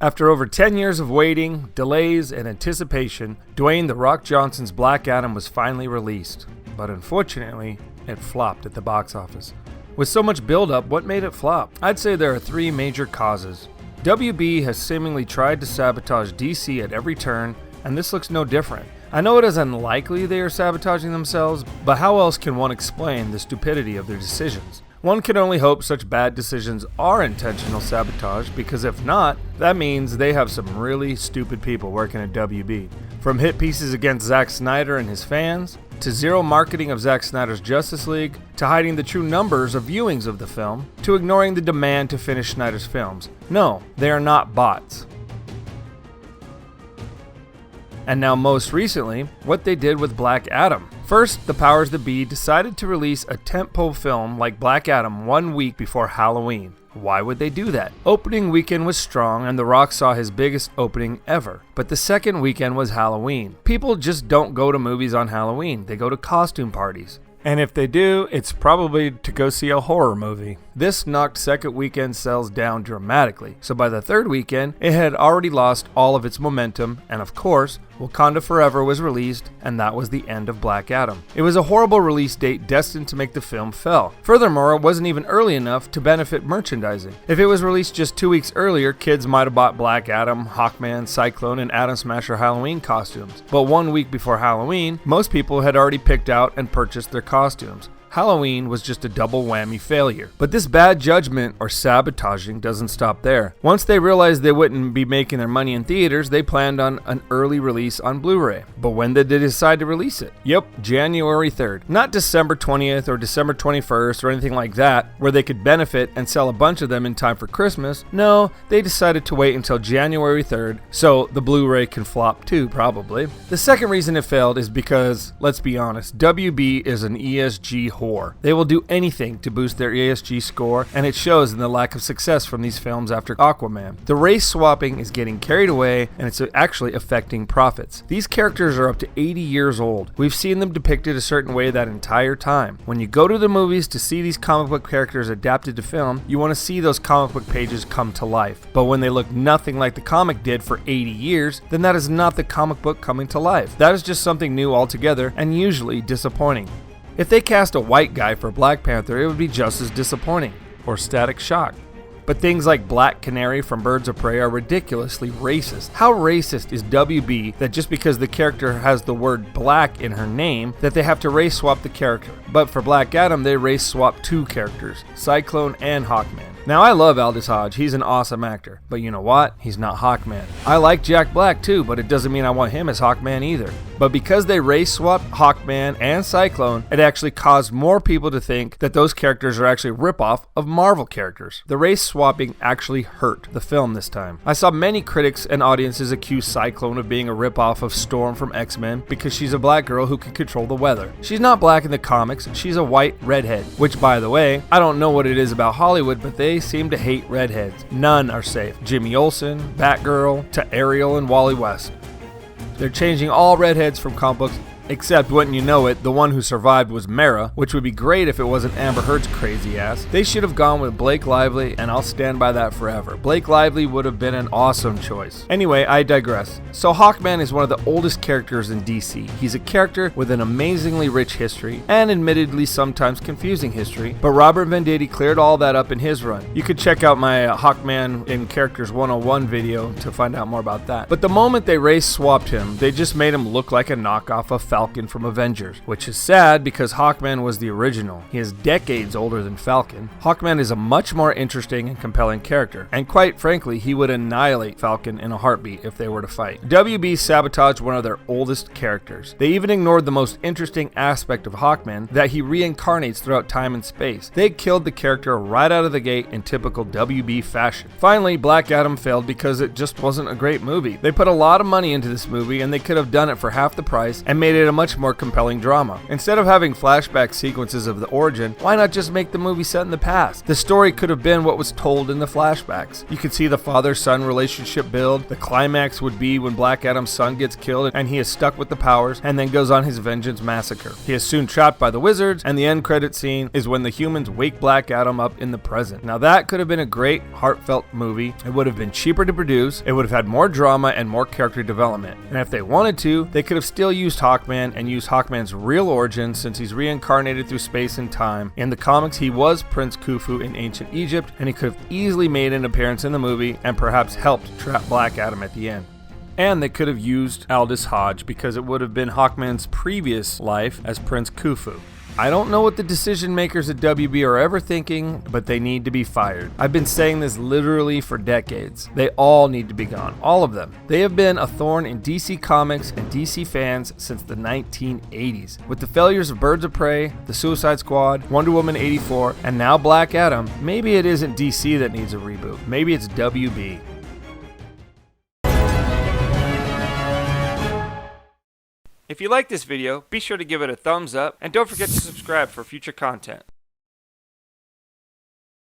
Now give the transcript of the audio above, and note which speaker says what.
Speaker 1: After over 10 years of waiting, delays, and anticipation, Dwayne "The Rock" Johnson's Black Adam was finally released. But unfortunately, it flopped at the box office. With so much build-up, what made it flop? I'd say there are three major causes. WB has seemingly tried to sabotage DC at every turn, and this looks no different. I know it is unlikely they are sabotaging themselves, but how else can one explain the stupidity of their decisions? One can only hope such bad decisions are intentional sabotage, because if not, that means they have some really stupid people working at WB. From hit pieces against Zack Snyder and his fans, to zero marketing of Zack Snyder's Justice League, to hiding the true numbers of viewings of the film, to ignoring the demand to finish Snyder's films. No, they are not bots. And now most recently, what they did with Black Adam. First, the powers that be decided to release a tentpole film like Black Adam 1 week before Halloween. Why would they do that? Opening weekend was strong and The Rock saw his biggest opening ever. But the second weekend was Halloween. People just don't go to movies on Halloween, they go to costume parties. And if they do, it's probably to go see a horror movie. This knocked second weekend sales down dramatically, so by the third weekend, it had already lost all of its momentum, and of course, Wakanda Forever was released, and that was the end of Black Adam. It was a horrible release date destined to make the film fail. Furthermore, it wasn't even early enough to benefit merchandising. If it was released just 2 weeks earlier, kids might have bought Black Adam, Hawkman, Cyclone, and Atom Smasher Halloween costumes. But 1 week before Halloween, most people had already picked out and purchased their costumes. Halloween was just a double whammy failure. But this bad judgment or sabotaging doesn't stop there. Once they realized they wouldn't be making their money in theaters, they planned on an early release on Blu-ray. But when did they decide to release it? Yep, January 3rd. Not December 20th or December 21st or anything like that, where they could benefit and sell a bunch of them in time for Christmas. No, they decided to wait until January 3rd, so the Blu-ray can flop too, probably. The second reason it failed is because, let's be honest, WB is an ESG whore. They will do anything to boost their ESG score, and it shows in the lack of success from these films after Aquaman. The race swapping is getting carried away, and it's actually affecting profits. These characters are up to 80 years old. We've seen them depicted a certain way that entire time. When you go to the movies to see these comic book characters adapted to film, you want to see those comic book pages come to life. But when they look nothing like the comic did for 80 years, then that is not the comic book coming to life. That is just something new altogether, and usually disappointing. If they cast a white guy for Black Panther, it would be just as disappointing, or Static Shock. But things like Black Canary from Birds of Prey are ridiculously racist. How racist is WB that just because the character has the word black in her name, that they have to race swap the character? But for Black Adam, they race swap two characters, Cyclone and Hawkman. Now, I love Aldis Hodge, he's an awesome actor, but you know what? He's not Hawkman. I like Jack Black too, but it doesn't mean I want him as Hawkman either. But because they race swapped Hawkman and Cyclone, it actually caused more people to think that those characters are actually a ripoff of Marvel characters. The race swapping actually hurt the film this time. I saw many critics and audiences accuse Cyclone of being a ripoff of Storm from X-Men because she's a black girl who can control the weather. She's not black in the comics, she's a white redhead, which by the way, I don't know what it is about Hollywood, but they seem to hate redheads. None are safe. Jimmy Olsen, Batgirl, to Ariel and Wally West. They're changing all redheads from comic books, except wouldn't you know it, the one who survived was Mara, which would be great if it wasn't Amber Heard's crazy ass. They should have gone with Blake Lively, and I'll stand by that forever. Blake Lively would have been an awesome choice. Anyway, I digress. So Hawkman is one of the oldest characters in DC. He's a character with an amazingly rich history, and admittedly sometimes confusing history, but Robert Venditti cleared all that up in his run. You could check out my Hawkman in Characters 101 video to find out more about that. But the moment they race swapped him, they just made him look like a knockoff of Falcon from Avengers, which is sad because Hawkman was the original. He is decades older than Falcon. Hawkman is a much more interesting and compelling character, and quite frankly, he would annihilate Falcon in a heartbeat if they were to fight. WB sabotaged one of their oldest characters. They even ignored the most interesting aspect of Hawkman, that he reincarnates throughout time and space. They killed the character right out of the gate in typical WB fashion. Finally, Black Adam failed because it just wasn't a great movie. They put a lot of money into this movie, and they could have done it for half the price and made it created a much more compelling drama. Instead of having flashback sequences of the origin, why not just make the movie set in the past? The story could have been what was told in the flashbacks. You could see the father-son relationship build. The climax would be when Black Adam's son gets killed and he is stuck with the powers and then goes on his vengeance massacre. He is soon trapped by the wizards, and the end credit scene is when the humans wake Black Adam up in the present. Now that could have been a great, heartfelt movie. It would have been cheaper to produce, it would have had more drama and more character development. And if they wanted to, they could have still used Hawkman and used Hawkman's real origin, since he's reincarnated through space and time. In the comics, he was Prince Khufu in ancient Egypt, and he could have easily made an appearance in the movie and perhaps helped trap Black Adam at the end. And they could have used Aldous Hodge, because it would have been Hawkman's previous life as Prince Khufu. I don't know what the decision makers at WB are ever thinking, but they need to be fired. I've been saying this literally for decades. They all need to be gone. All of them. They have been a thorn in DC Comics and DC fans since the 1980s. With the failures of Birds of Prey, The Suicide Squad, Wonder Woman 84, and now Black Adam, maybe it isn't DC that needs a reboot. Maybe it's WB. If you like this video, be sure to give it a thumbs up and don't forget to subscribe for future content.